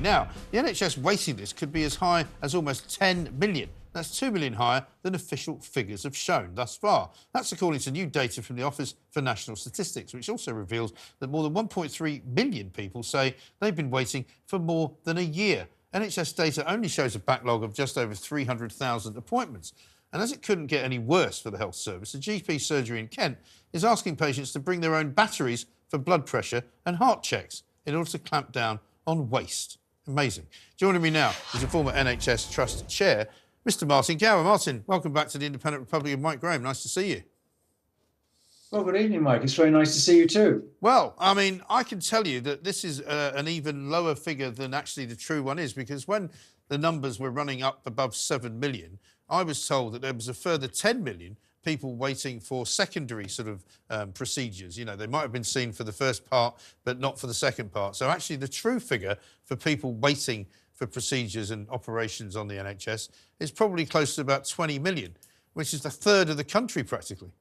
Now, the NHS waiting list could be as high as almost 10 million. That's 2 million higher than official figures have shown thus far. That's according to new data from the Office for National Statistics, which also reveals that more than 1.3 million people say they've been waiting for more than a year. NHS data only shows a backlog of just over 300,000 appointments. And as it couldn't get any worse for the health service, the GP surgery in Kent is asking patients to bring their own batteries for blood pressure and heart checks in order to clamp down on waste. Amazing. Joining me now is a former NHS Trust Chair, Mr. Martin Gower. Martin, welcome back to the Independent Republic of Mike Graham. Nice to see you. Well, good evening, Mike. It's very nice to see you too. Well, I mean, I can tell you that this is an even lower figure than actually the true one is, because when the numbers were running up above 7 million, I was told that there was a further 10 million people waiting for secondary sort of procedures. You know, they might have been seen for the first part, but not for the second part. So actually the true figure for people waiting for procedures and operations on the NHS is probably close to about 20 million, which is a third of the country practically.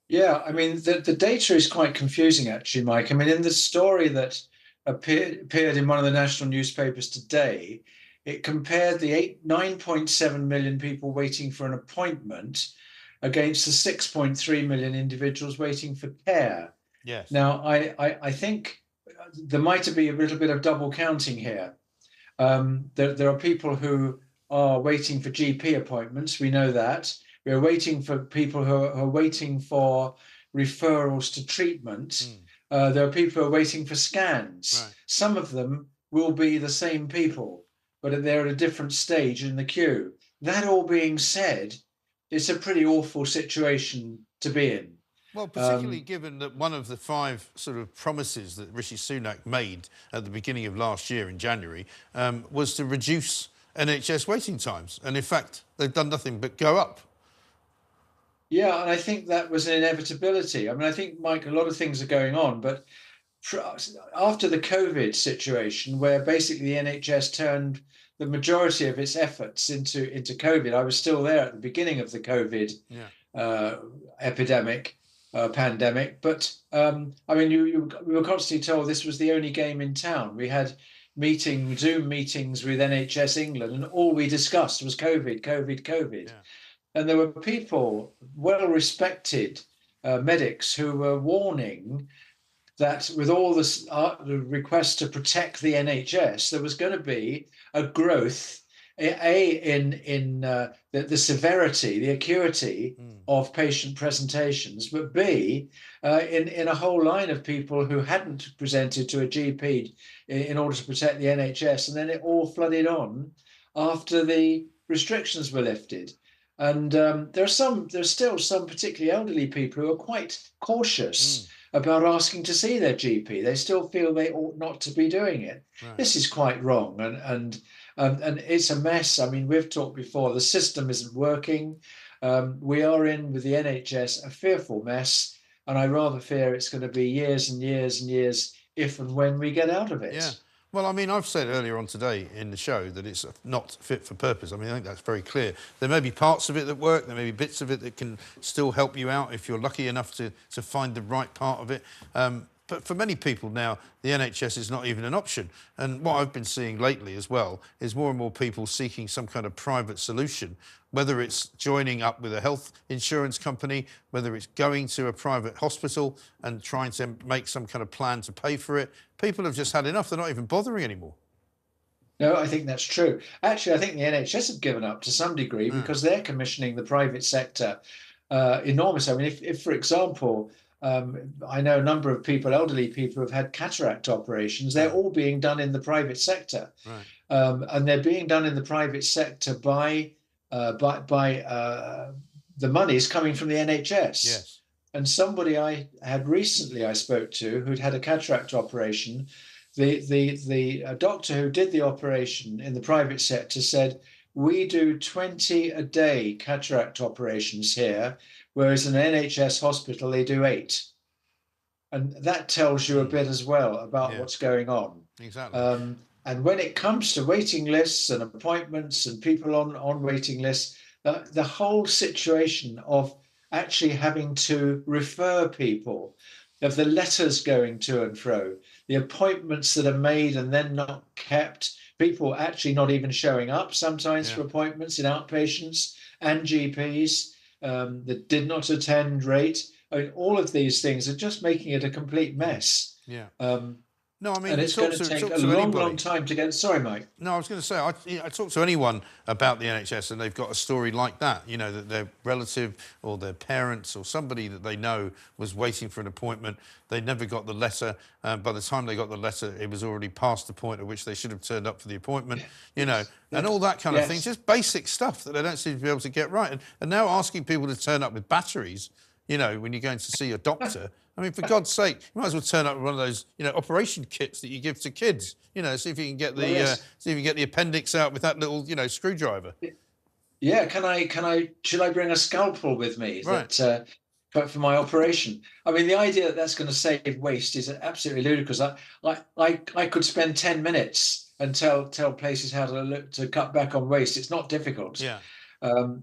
Yeah, I mean, the data is quite confusing, actually, Mike. I mean, in the story that appeared in one of the national newspapers today, it compared the 9.7 million people waiting for an appointment against the 6.3 million individuals waiting for care. Yes. Now, I think there might be a little bit of double counting here. There are people who are waiting for GP appointments. We know that. We're waiting for people who are waiting for referrals to treatment. There are people who are waiting for scans. Right. Some of them will be the same people, but they're at a different stage in the queue. That all being said, it's a pretty awful situation to be in. Well, particularly given that one of the 5 sort of promises that Rishi Sunak made at the beginning of last year in January was to reduce NHS waiting times. And in fact, they've done nothing but go up. Yeah, and I think that was an inevitability. I mean, I think, Mike, a lot of things are going on, but after the COVID situation, where basically the NHS turned the majority of its efforts into COVID, I was still there at the beginning of the COVID pandemic. But I mean, we were constantly told this was the only game in town. We had Zoom meetings with NHS England, and all we discussed was COVID. Yeah. And there were people, well-respected medics, who were warning that with all this the requests to protect the NHS, there was going to be a growth, in the severity, the acuity of patient presentations, but B, in a whole line of people who hadn't presented to a GP in order to protect the NHS, and then it all flooded on after the restrictions were lifted. And there's still some particularly elderly people who are quite cautious about asking to see their GP. They still feel they ought not to be doing it. Right. This is quite wrong, and it's a mess. I mean, we've talked before, the system isn't working. We are in, with the NHS, a fearful mess, and I rather fear it's going to be years and years and years if and when we get out of it. Yeah. Well, I mean, I've said earlier on today in the show that it's not fit for purpose. I mean, I think that's very clear. There may be parts of it that work. There may be bits of it that can still help you out if you're lucky enough to find the right part of it. But for many people now, the NHS is not even an option. And what I've been seeing lately as well is more and more people seeking some kind of private solution, whether it's joining up with a health insurance company, whether it's going to a private hospital and trying to make some kind of plan to pay for it. People have just had enough. They're not even bothering anymore. No, I think that's true. Actually, I think the NHS have given up to some degree because they're commissioning the private sector enormously. I mean, if for example, I know a number of people, elderly people, who've had cataract operations. They're all being done in the private sector, and they're being done in the private sector by the monies coming from the NHS. Yes. And somebody I spoke to who'd had a cataract operation, the doctor who did the operation in the private sector said, "We do 20 a day cataract operations here, whereas in an NHS hospital, they do 8. And that tells you a bit as well about what's going on. Exactly. And when it comes to waiting lists and appointments and people on waiting lists, the whole situation of actually having to refer people, of the letters going to and fro, the appointments that are made and then not kept, people actually not even showing up sometimes for appointments in outpatients and GPs that did not attend rate. I mean, all of these things are just making it a complete mess. Yeah. Um, No, I mean, and it's going to take a long, long time to get. Sorry, Mike. No, I was going to say, I talk to anyone about the NHS and they've got a story like that, you know, that their relative or their parents or somebody that they know was waiting for an appointment. They never got the letter. By the time they got the letter, it was already past the point at which they should have turned up for the appointment, you know, and all that kind of thing. Just basic stuff that they don't seem to be able to get right. And now asking people to turn up with batteries, you know, when you're going to see your doctor. I mean, for God's sake, you might as well turn up with one of those, you know, operation kits that you give to kids. You know, see if you can get the see if you can get the appendix out with that little, you know, screwdriver. Yeah, should I bring a scalpel with me that for my operation? I mean, the idea that that's going to save waste is absolutely ludicrous. I could spend 10 minutes and tell places how to cut back on waste. It's not difficult. Yeah.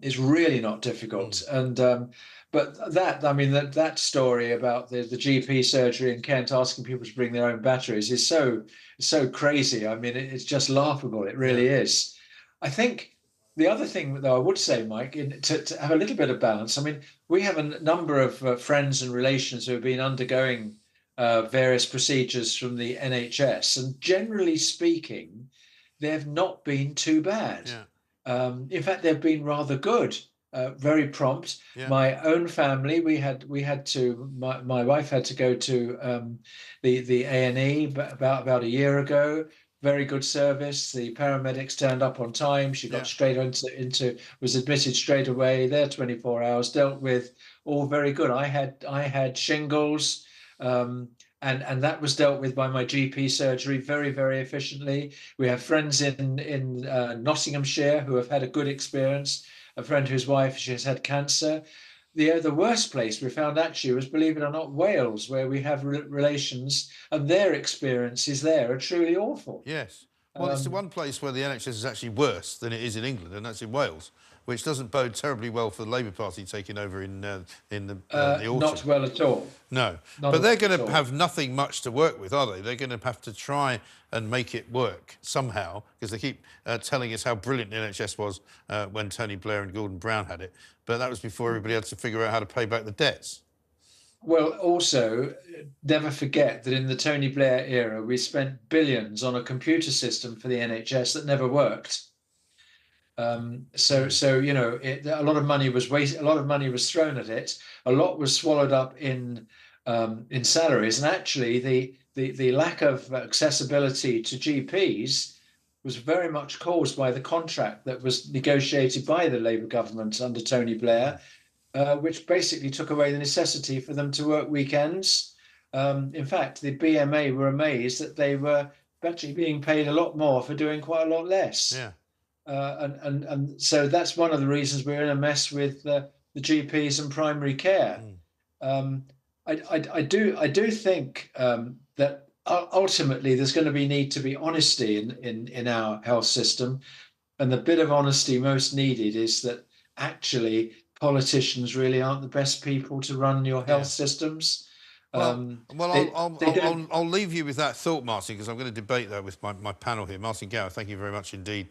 Is really not difficult. And but that story about the GP surgery in Kent asking people to bring their own batteries is so crazy. I mean, it's just laughable. It really is. I think the other thing, though, I would say, Mike, to have a little bit of balance. I mean, we have a number of friends and relations who have been undergoing various procedures from the NHS, and generally speaking, they've not been too bad. Yeah. In fact, they've been rather good, very prompt. Yeah. My own family, my wife had to go to the A&E about a year ago. Very good service. The paramedics turned up on time. She got straight was admitted straight away. There, 24 hours, dealt with, all very good. I had shingles. And that was dealt with by my GP surgery very, very efficiently. We have friends in Nottinghamshire who have had a good experience. A friend whose wife, she has had cancer. The worst place we found actually was, believe it or not, Wales, where we have relations, and their experiences there are truly awful. Yes. Well, it's the one place where the NHS is actually worse than it is in England, and that's in Wales, which doesn't bode terribly well for the Labour Party taking over in the autumn. Not well at all. No. But they're going to have nothing much to work with, are they? They're going to have to try and make it work somehow, because they keep telling us how brilliant the NHS was when Tony Blair and Gordon Brown had it. But that was before everybody had to figure out how to pay back the debts. Well, also, never forget that in the Tony Blair era, we spent billions on a computer system for the NHS that never worked. So you know, a lot of money was wasted. A lot of money was thrown at it. A lot was swallowed up in salaries, and actually, the lack of accessibility to GPs was very much caused by the contract that was negotiated by the Labour government under Tony Blair, which basically took away the necessity for them to work weekends. In fact, the BMA were amazed that they were actually being paid a lot more for doing quite a lot less. Yeah. And so that's one of the reasons we're in a mess with the GPs and primary care. I do think that ultimately there's going to need to be honesty in our health system, and the bit of honesty most needed is that actually politicians really aren't the best people to run your health systems. Well, I'll leave you with that thought, Martin, because I'm going to debate that with my panel here. Martin Gower, thank you very much indeed